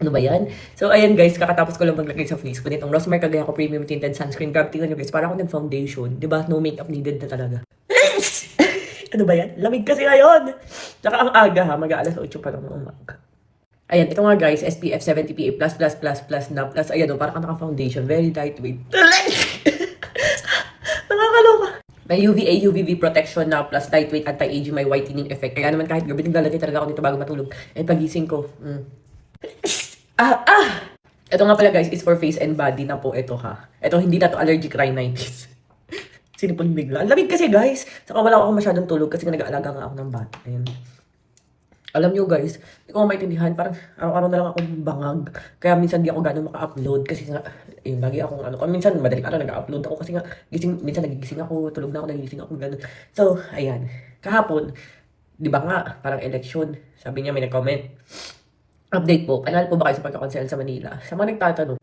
Ano ba yan? So, ayan guys, kakatapos ko lang maglagay sa face ko nitong Rosmar Cagayan ko Premium Tinted Sunscreen. Grab, tingnan nyo guys, parang ako nag-foundation. Diba? No makeup needed na talaga. Ano ba yan? Lamig kasi ngayon! Tsaka ang aga ha, mag-aalas 8 pa lang ng umaga. Ayan, ito nga guys, SPF 70 PA++++ na plus. Ayan o, parang ka naka-foundation. Very lightweight. Nakakaloka. May UVA, UVB protection na plus lightweight anti-aging, may whitening effect. Kaya naman kahit gabi naglalagay talaga ako nito bago matulog. And pagising ko, ito nga pala guys, is for face and body na po ito ha. Ito hindi na to allergic rhinitis. Sinipon bigla. Ang lamig kasi guys. Saka wala ako masyadong tulog kasi nag-aalaga nga ako ng bata. Ayan. Alam nyo guys, hindi ko maintindihan. Parang araw-araw na lang ako bangag. Kaya minsan di ako gano'ng maka-upload. Kasi nga, yun, lagi akong ano. Minsan madaling araw nag-upload ako. Kasi nga, minsan nagigising ako. Tulog na ako, nagigising ako. Gano'n. So, ayan. Kahapon, di ba nga, parang election. Sabi niya, may nag-comment. Update po, panalo po ba kayo sa pagkakonsel sa Manila? Sa mga nagtatanong,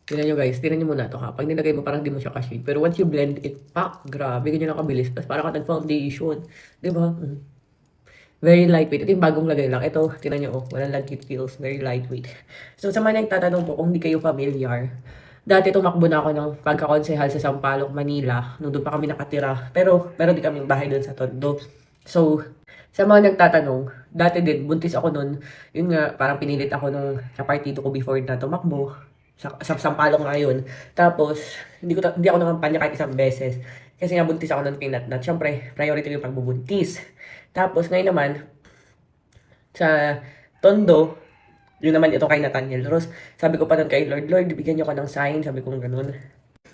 tignan nyo guys, tignan nyo muna to ha. Pag nilagay mo, parang di mo siya ka-shade. Pero once you blend it, pak, grabe, ganyan lang kabilis. Tapos parang ka nag-foundation. Di ba? Very lightweight. Ito yung bagong lagay lang. Ito, tignan nyo, oh, walang lagkit feels. Very lightweight. So, sa mga nagtatanong po, kung hindi kayo familiar, dati tumakbo na ako ng pagkakonsehal sa Sampaloc, Manila. Nung doon pa kami nakatira. Pero di kami bahay doon sa Tondo. So, sa mga nagtatanong, dati din, buntis ako noon. Yun nga, parang pinilit ako nung kapartito ko before na tumakbo. Sa Sampaloc nga yun. Tapos, hindi ako nangampanya kahit isang beses. Kasi nga buntis ako noon kay Natnat. Siyempre, priority ko yung pagbubuntis. Tapos, ngayon naman, sa Tondo, yun naman ito kay Nathaniel Rose. Sabi ko pa nun kay Lord, Lord, bigyan niyo ka ng sign. Sabi ko ganun.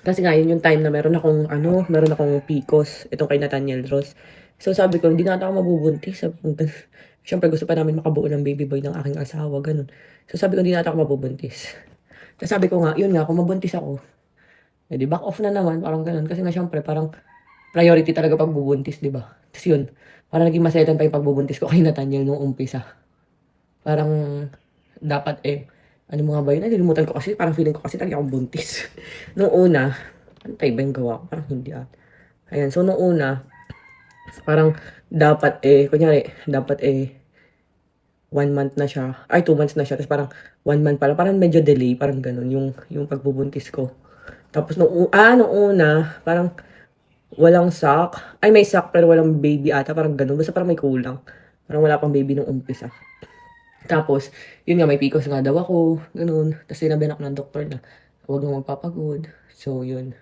Kasi nga, yun yung time na meron akong PCOS, itong kay Nathaniel Rose. So sabi ko, hindi na ako mabubuntis. Sabi ko, syempre gusto pa namin makabuo ng baby boy ng aking asawa, ganun. So sabi ko, hindi na ako mabubuntis. So sabi ko nga, yun nga, kung mabuntis ako, edi back off na naman, parang ganun. Kasi nga syempre, parang priority talaga pagbubuntis, di ba? Tapos yun, parang naging masetan pa yung pagbubuntis ko kay Nathaniel nung umpisa. Parang dapat ano mga ba yun? Nalimutan ko kasi, parang feeling ko kasi talaga akong buntis. Nung una, ano tayo ba yung gawa ko? Parang hindi Ayan, so nung una, parang dapat kunyari, dapat 1 month na siya, ay 2 months na siya, tapos parang 1 month pala, parang medyo delay, parang ganun, yung pagbubuntis ko. Tapos nung una, parang walang sack, ay may sack pero walang baby ata, parang ganun, basta parang may kulang. Parang wala pang baby nung umpisa. Tapos, yun nga, may PCOS nga daw ako, ganun. Tapos sinabihan ako ng doktor na huwag nang magpapagod. So, yun.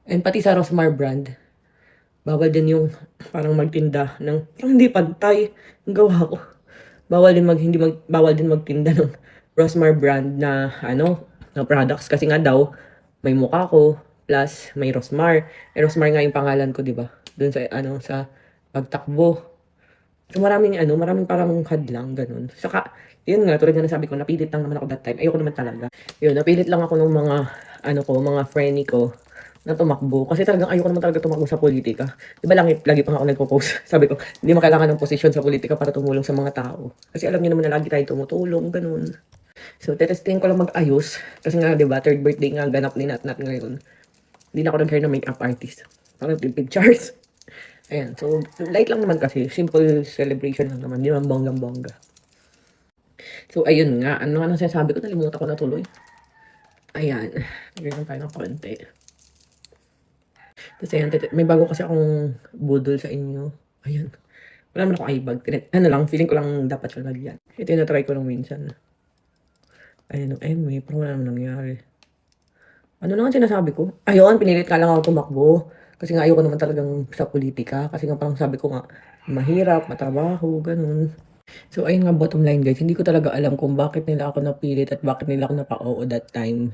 And pati sa Rosmar brand, bawal din yung parang magtinda ng parang hindi pantay ang gawa ko. Bawal din magtinda ng Rosmar brand na na products kasi nga daw may mukha ko plus may Rosmar. Rosmar nga yung pangalan ko, 'di ba? Doon sa pagtakbo. So maraming parang hadlang ganun. Saka yun nga tulad nga nasabi ko, napilit lang naman ako that time. Ayoko naman talaga. Yun, napilit lang ako ng mga mga friendly ko na tumakbo. Kasi talagang ayoko naman talaga tumakbo sa politika. Di ba lagi pa nga ako nagpo-post. Sabi ko, hindi mo kailangan ng posisyon sa politika para tumulong sa mga tao. Kasi alam niyo naman na lagi tayo tumutulong, ganun. So, tetesting ko lang mag-ayos. Kasi nga, di ba, third birthday nga ganap ni Natnat ngayon. Hindi na ako nag-hire ng makeup artist. Parang tipid charts. Ayan, so, light lang naman kasi. Simple celebration lang naman. Di naman bonggang-bongga. So, ayun nga. Ano nga nang sinasabi ko? Nalimutan ko na tuloy. Ayan. Nagiging tayo ng konti. Tapos ayan, may bago kasi akong budol sa inyo. Ayan. Wala naman akong eyebag. Feeling ko lang dapat siya lagyan. Ito yung na-try ko lang minsan. Ayan, may parang wala naman nangyari. Ano na nga sinasabi ko? Ayun, pinilit ka lang ako tumakbo. Kasi nga ayoko naman talagang sa politika. Kasi nga parang sabi ko nga, mahirap, matrabaho, ganun. So ayun nga bottom line guys, hindi ko talaga alam kung bakit nila ako napilit at bakit nila ako napa-oo that time.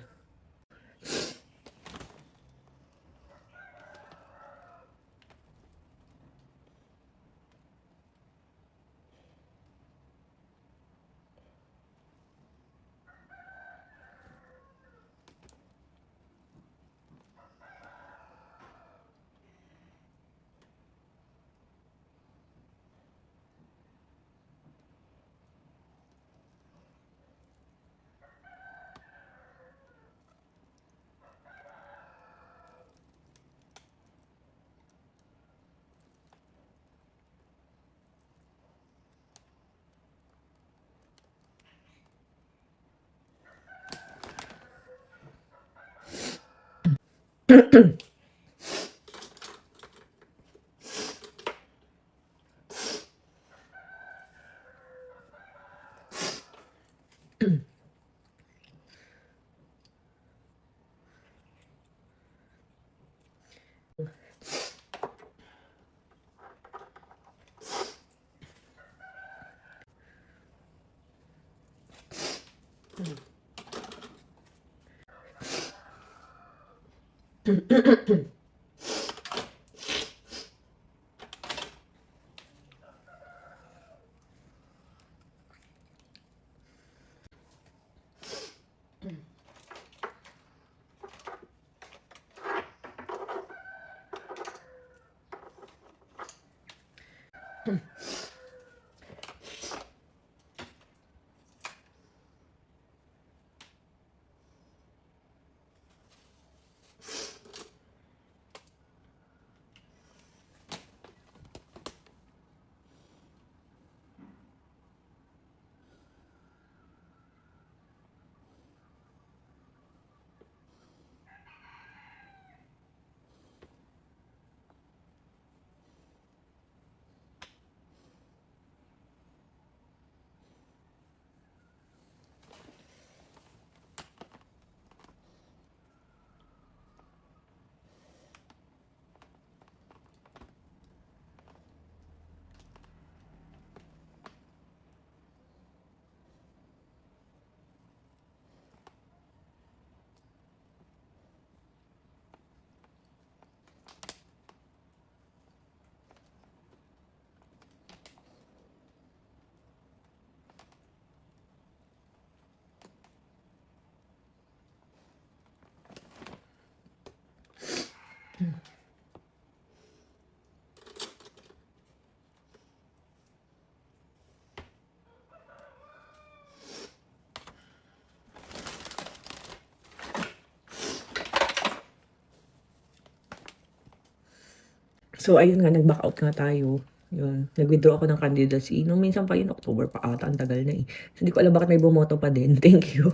So, ayun nga, nag-back out nga tayo. Yun, nag-withdraw ako ng candidacy. Nung minsan pa yun, October pa ata, ang tagal na eh. So, hindi ko alam bakit may bumoto pa din. Thank you.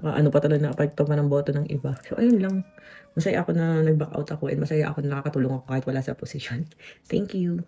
Ano pa talaga, na-apekto pa ng boto ng iba. So, ayun lang. Masaya ako na nag-back out ako and masaya ako na nakakatulong ako kahit wala sa posisyon. Thank you.